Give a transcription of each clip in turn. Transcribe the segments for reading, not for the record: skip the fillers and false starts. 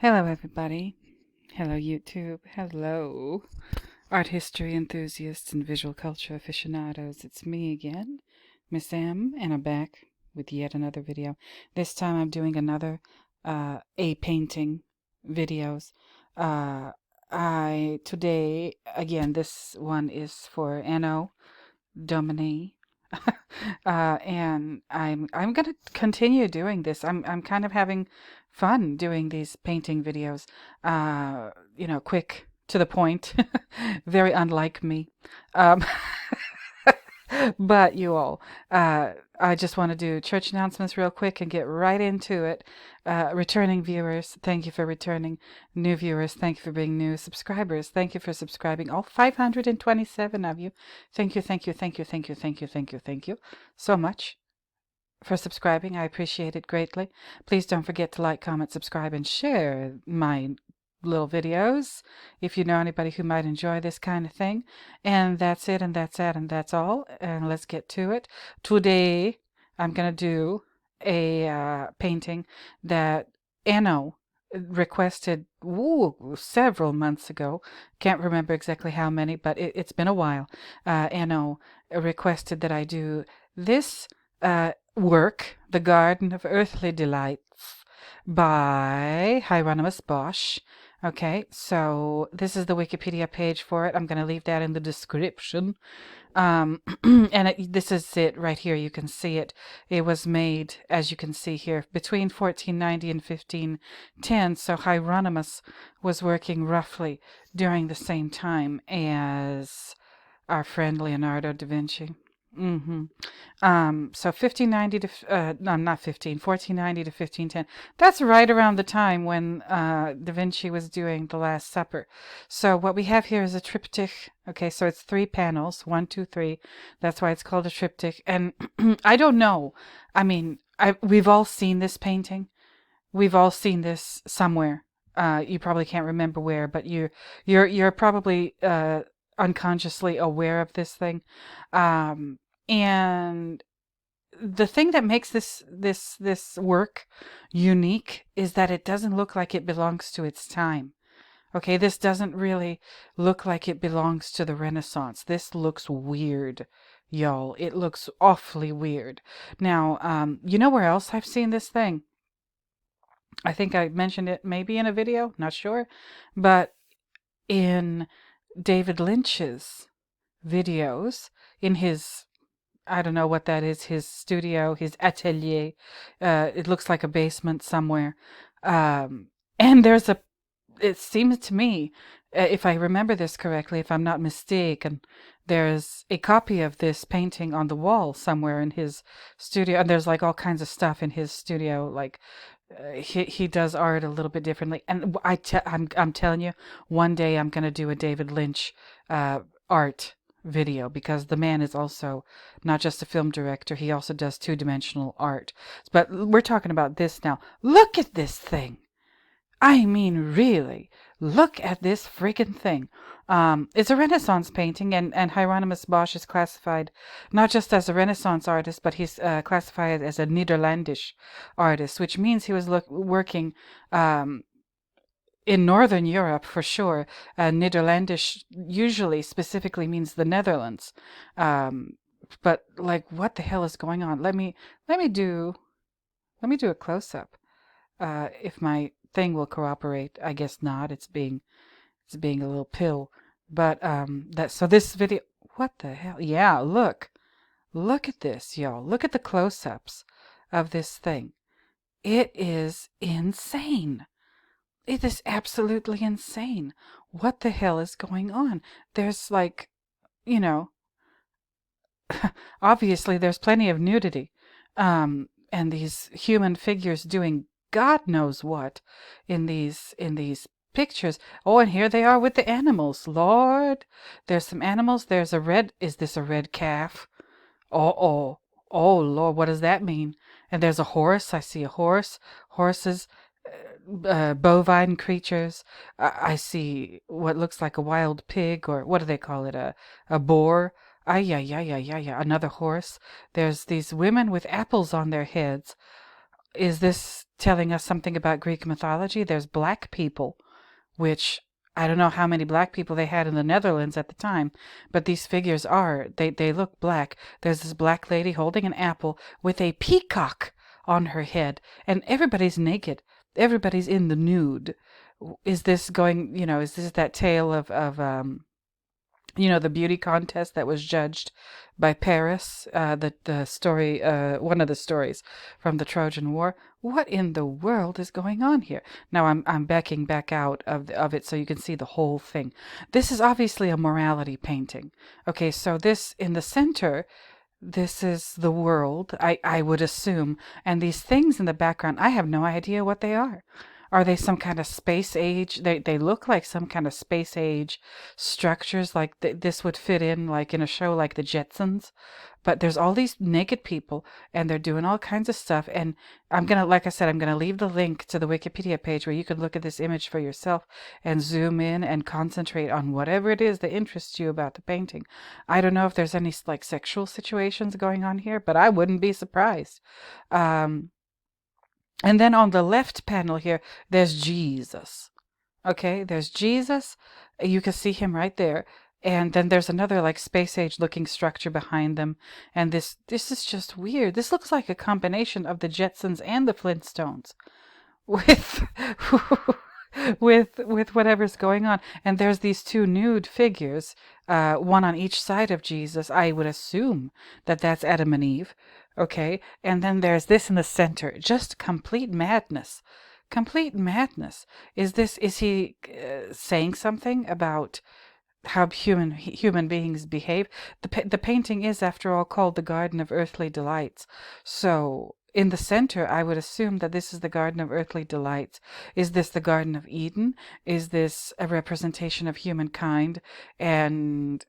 Hello, everybody. Hello, YouTube. Hello, art history enthusiasts and visual culture aficionados. It's me again, Miss M, and I'm back with yet another video. This time I'm doing another a painting videos. Today, again, this one is for Anno Domini. And I'm gonna continue doing this. I'm kind of having fun doing these painting videos. Quick to the point. Very unlike me. Um, but you all, I just want to do church announcements real quick and get right into it. Returning viewers, thank you for returning. New viewers, thank you for being new. Subscribers, thank you for subscribing. All 527 of you. Thank you, thank you, thank you, thank you, thank you, thank you, thank you so much for subscribing. I appreciate it greatly. Please don't forget to like, comment, subscribe, and share my little videos if you know anybody who might enjoy this kind of thing. And that's it, and that's it, and that's all. And let's get to it. Today, I'm going to do a painting that Anno requested several months ago. Can't remember exactly how many, but it's been a while. Anno requested that I do this work, The Garden of Earthly Delights, by Hieronymus Bosch. Okay, so this is the Wikipedia page for it. I'm going to leave that in the description. This is it right here. You can see it. It was made, as you can see here, between 1490 and 1510. So Hieronymus was working roughly during the same time as our friend Leonardo da Vinci. So 1590 to, no, not 1490 to 1510. That's right around the time when Da Vinci was doing The Last Supper. So what we have here is a triptych. Okay, so it's 3 panels, 1, 2, 3. That's why it's called a triptych. And I don't know. I mean, we've all seen this painting. We've all seen this somewhere. You probably can't remember where, but you're probably unconsciously aware of this thing. And the thing that makes this work unique is that it doesn't look like it belongs to its time. Okay, this doesn't really look like it belongs to the Renaissance. This looks weird, y'all. It looks awfully weird. Now, you know where else I've seen this thing? I think I mentioned it maybe in a video, not sure, but in David Lynch's videos, in his, I don't know what that is, his studio, his atelier. It looks like a basement somewhere. And it seems to me, if I remember this correctly, if I'm not mistaken, there's a copy of this painting on the wall somewhere in his studio. And there's like all kinds of stuff in his studio, like he does art a little bit differently. And I'm telling you, one day I'm going to do a David Lynch art video, because the man is also not just a film director, he also does two-dimensional art. But we're talking about this now. Look at this thing. I mean, really, look at this freaking thing. It's a Renaissance painting, and Hieronymus Bosch is classified not just as a Renaissance artist, but he's classified as a Netherlandish artist, which means he was working in Northern Europe for sure. Netherlandish usually specifically means the Netherlands. But like, what the hell is going on? Let me do a close up. If my thing will cooperate. I guess not. It's being a little pill. But so this video, what the hell? Yeah, look at this, y'all. Look at the close-ups of this thing. It is insane. It is absolutely insane. What the hell is going on? There's like, obviously there's plenty of nudity. And these human figures doing God knows what in these pictures. Oh, and here they are with the animals. Lord, there's some animals. There's a red, is this a red calf? Oh, Lord, what does that mean? And there's a horse. I see a horse. Horses. Bovine creatures. I see what looks like a wild pig, or what do they call it? A boar. Yeah. Another horse. There's these women with apples on their heads. Is this telling us something about Greek mythology. There's black people, which I don't know how many black people they had in the Netherlands at the time, but these figures they look black. There's this black lady holding an apple with a peacock on her head, and everybody's naked. Everybody's in the nude. Is this going, is this that tale of the beauty contest that was judged by Paris, the story, one of the stories from the Trojan War? What in the world is going on here? Now I'm backing back out of it so you can see the whole thing. This is obviously a morality painting. Okay, so this in the center, this is the world, I would assume, and these things in the background, I have no idea what they are. Are they some kind of space age? They look like some kind of space age structures, like this would fit in like in a show like the Jetsons. But there's all these naked people, and they're doing all kinds of stuff. And like I said, I'm gonna leave the link to the Wikipedia page where you can look at this image for yourself and zoom in and concentrate on whatever it is that interests you about the painting. I don't know if there's any like sexual situations going on here, but I wouldn't be surprised. And then on the left panel here, there's Jesus. Okay, there's Jesus. You can see him right there. And then there's another like space age looking structure behind them. And this is just weird. This looks like a combination of the Jetsons and the Flintstones with with whatever's going on. And there's these two nude figures, one on each side of Jesus. I would assume that that's Adam and Eve. Okay, and then there's this in the center. Just complete madness. Complete madness. Is he saying something about how human beings behave? The painting is, after all, called the Garden of Earthly Delights. So in the center, I would assume that this is the Garden of Earthly Delights. Is this the Garden of Eden? Is this a representation of humankind? And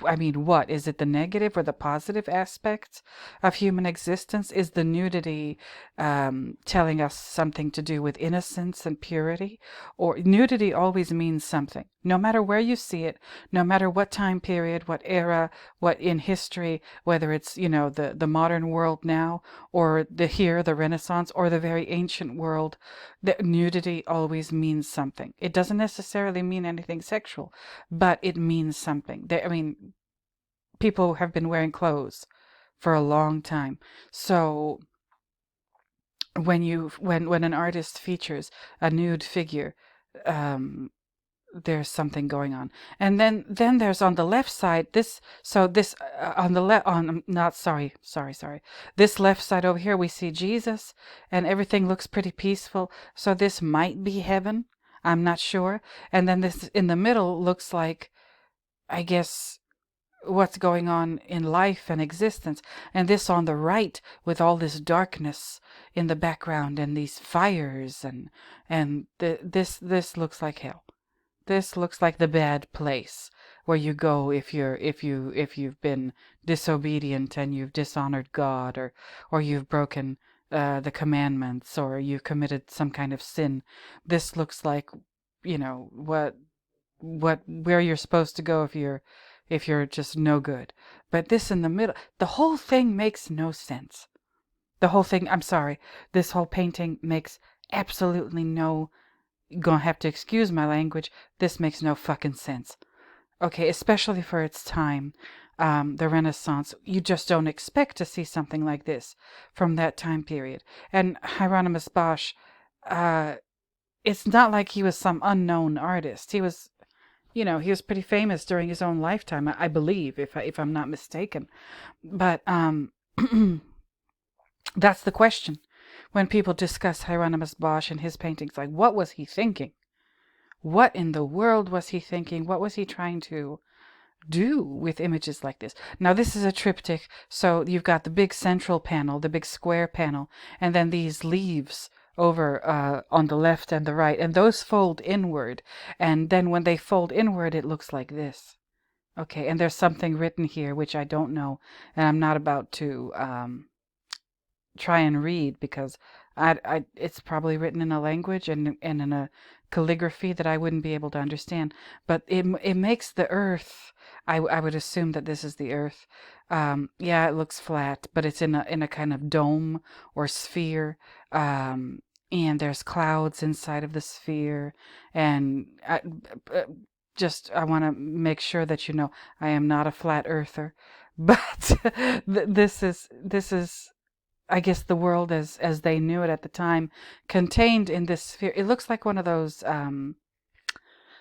I mean, what? Is it the negative or the positive aspects of human existence? Is the nudity telling us something to do with innocence and purity? Or nudity always means something. No matter where you see it, no matter what time period, what era, what in history, whether it's, the modern world now, or the Renaissance, or the very ancient world, the nudity always means something. It doesn't necessarily mean anything sexual, but it means something. People have been wearing clothes for a long time. So when an artist features a nude figure, there's something going on. And then there's on the left side on the left on not sorry this left side over here, we see Jesus, and everything looks pretty peaceful. So this might be heaven. I'm not sure. And then this in the middle looks like, I guess, what's going on in life and existence. And this on the right, with all this darkness in the background and these fires, and this looks like hell. This looks like the bad place where you go if you've been disobedient and you've dishonored God, or you've broken the commandments, or you've committed some kind of sin. This looks like, where you're supposed to go if you're just no good. But this in the middle, the whole thing makes no sense. This whole painting makes absolutely no, gonna have to excuse my language, this makes no fucking sense. Okay, especially for its time, the Renaissance. You just don't expect to see something like this from that time period. And Hieronymus Bosch, it's not like he was some unknown artist. He was, he was pretty famous during his own lifetime, I believe, if I'm not mistaken. But that's the question. When people discuss Hieronymus Bosch and his paintings, like, what was he thinking? What in the world was he thinking? What was he trying to do with images like this? Now, this is a triptych, so you've got the big central panel, the big square panel, and then these leaves over on the left and the right, and those fold inward. And then when they fold inward, it looks like this. Okay, and there's something written here, which I don't know, and I'm not about to try and read because It's probably written in a language and in a calligraphy that I wouldn't be able to understand. But it makes the earth. I would assume that this is the earth. Yeah, it looks flat, but it's in a kind of dome or sphere. And there's clouds inside of the sphere. And uh, I want to make sure that you know I am not a flat earther. But this is I guess the world as they knew it at the time, contained in this sphere. It looks like one of those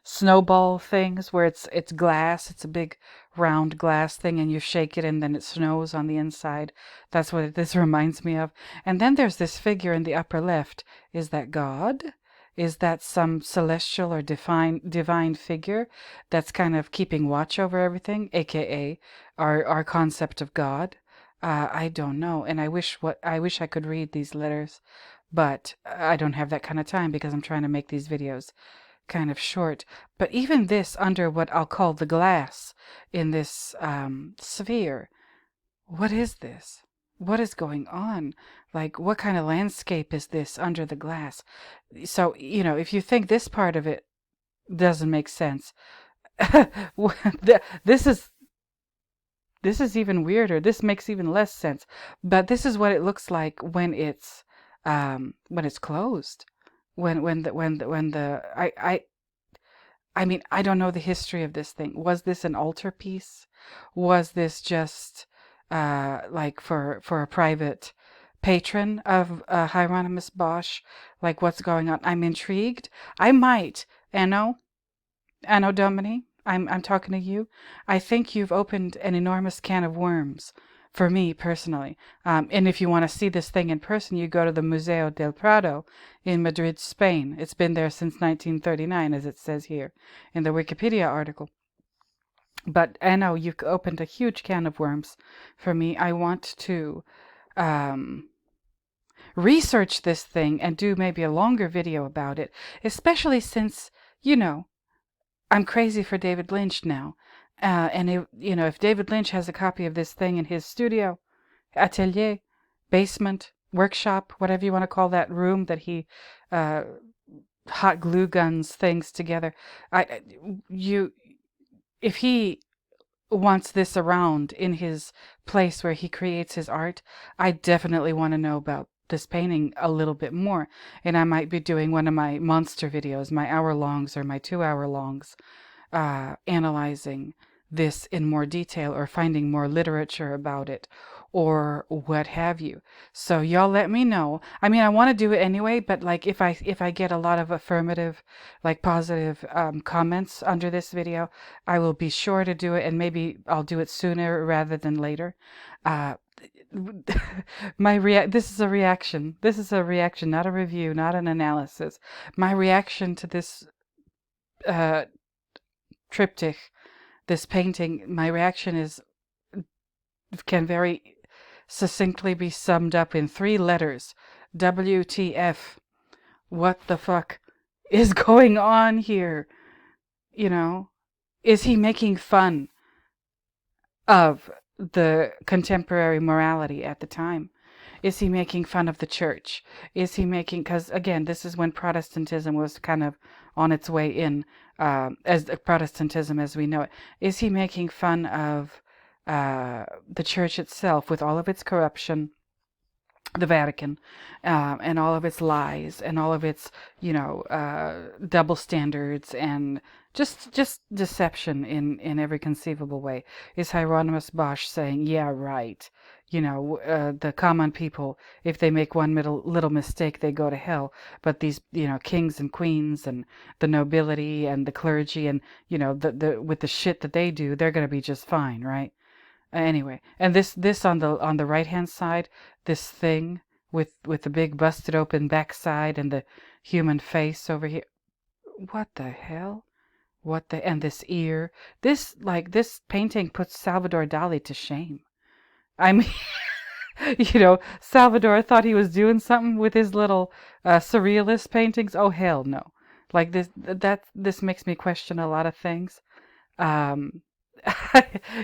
snowball things where it's glass. It's a big round glass thing, and you shake it, and then it snows on the inside. That's what this reminds me of. And then there's this figure in the upper left. Is that God? Is that some celestial or divine figure that's kind of keeping watch over everything, aka our concept of God? I don't know, and I wish I could read these letters, but I don't have that kind of time because I'm trying to make these videos kind of short. But even this, under what I'll call the glass in this sphere, what is this? What is going on? Like, what kind of landscape is this under the glass? So, if you think this part of it doesn't make sense, this is this is even weirder. This makes even less sense. But this is what it looks like when it's closed. When the I mean, I don't know the history of this thing. Was this an altarpiece? Was this just like for a private patron of Hieronymus Bosch? Like, what's going on? I'm intrigued. I might, Anno Domini, I'm talking to you. I think you've opened an enormous can of worms for me personally. And if you want to see this thing in person, you go to the Museo del Prado in Madrid, Spain. It's been there since 1939, as it says here in the Wikipedia article. But Anno, you've opened a huge can of worms for me. I want to research this thing and do maybe a longer video about it, especially since, I'm crazy for David Lynch now. If David Lynch has a copy of this thing in his studio, atelier, basement, workshop, whatever you want to call that room that he hot glue guns things together, if he wants this around in his place where he creates his art, I definitely want to know about this painting a little bit more. And I might be doing one of my monster videos, my hour-longs or my 2-hour-longs, analyzing this in more detail or finding more literature about it or what have you. So y'all let me know. I mean, I want to do it anyway, but like if I get a lot of affirmative, like positive comments under this video, I will be sure to do it, and maybe I'll do it sooner rather than later. This is a reaction. This is a reaction, not a review, not an analysis. My reaction to this triptych, this painting, my reaction can very succinctly be summed up in 3 letters. WTF. What the fuck is going on here? Is he making fun of the contemporary morality at the time? Is he making fun of the church? Is he making, because again, this is when Protestantism was kind of on its way in, as Protestantism as we know it. Is he making fun of the church itself with all of its corruption, the Vatican, and all of its lies and all of its, double standards and just deception in every conceivable way? Is Hieronymus Bosch saying, yeah, right, the common people, if they make one little mistake, they go to hell, but these, kings and queens and the nobility and the clergy and, the with the shit that they do, they're going to be just fine, right? Anyway, and this on the right hand side, this thing with the big busted open backside and the human face over here. What the hell? And this ear. This painting puts Salvador Dali to shame. I mean, Salvador thought he was doing something with his little surrealist paintings. Oh hell no! Like this makes me question a lot of things.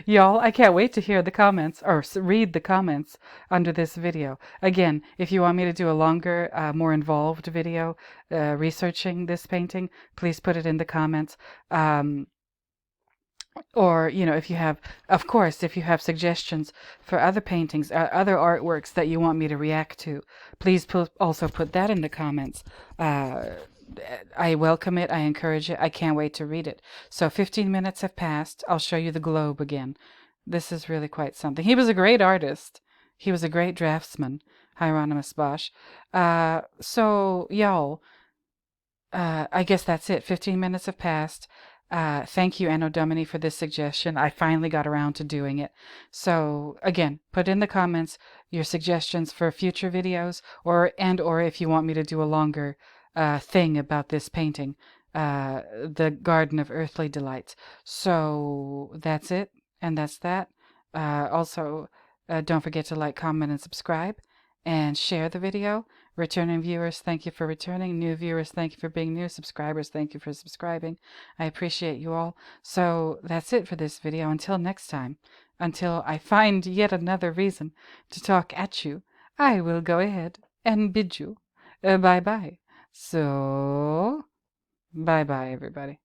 Y'all, I can't wait to hear the comments or read the comments under this video. Again, if you want me to do a longer, more involved video researching this painting, please put it in the comments. Or, if you have, of course, if you have suggestions for other paintings, other artworks that you want me to react to, please also put that in the comments. I welcome it. I encourage it. I can't wait to read it. So 15 minutes have passed. I'll show you the globe again. This is really quite something. He was a great artist. He was a great draftsman, Hieronymus Bosch. So, y'all, I guess that's it. 15 minutes have passed. Thank you, Anno Domini, for this suggestion. I finally got around to doing it. So again, put in the comments your suggestions for future videos, or if you want me to do a longer thing about this painting, the Garden of Earthly Delights. So that's it, and that's that. Also, don't forget to like, comment, and subscribe, and share the video. Returning viewers, thank you for returning. New viewers, thank you for being new. Subscribers, thank you for subscribing. I appreciate you all. So that's it for this video. Until next time, until I find yet another reason to talk at you, I will go ahead and bid you bye-bye. So, bye-bye, everybody.